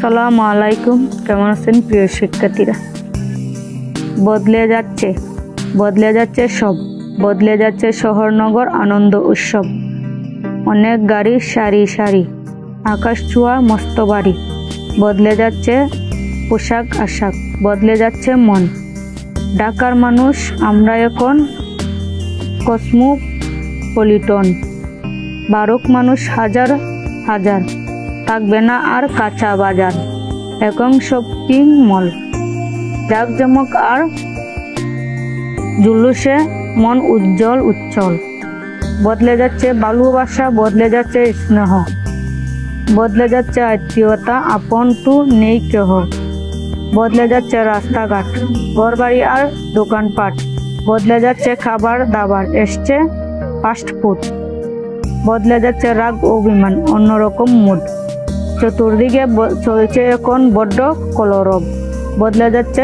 আসসালামু আলাইকুম। কেমন আছেন প্রিয় শিক্ষার্থীরা? বদলে যাচ্ছে সব, বদলে যাচ্ছে শহর নগর আনন্দ উৎসব। অনেক গাড়ি সারি সারি, আকাশ ছোঁয়া মস্ত বাড়ি। বদলে যাচ্ছে পোশাক আশাক, বদলে যাচ্ছে মন। ঢাকার মানুষ আমরা এখন কসমোপলিটন। বারুক মানুষ হাজার হাজার, থাকবে না আর কাঁচা বাজার। এখন শপিং মল, জাঁকজমক আর জুলুসে মন উজ্জ্বল উচ্ছল। বদলে যাচ্ছে ভালোবাসা, বদলে যাচ্ছে স্নেহ, বদলে যাচ্ছে আত্মীয়তা, আপন তো নেই কেহ। বদলে যাচ্ছে রাস্তাঘাট, ঘরবাড়ি আর দোকানপাট। বদলে যাচ্ছে খাবার দাবার, এসছে ফাস্ট ফুড। বদলে যাচ্ছে রাগ অভিমান, অন্যরকম মুড। চতুর্দিকে চলছে এখন বড্ড কলরব। বদলে যাচ্ছে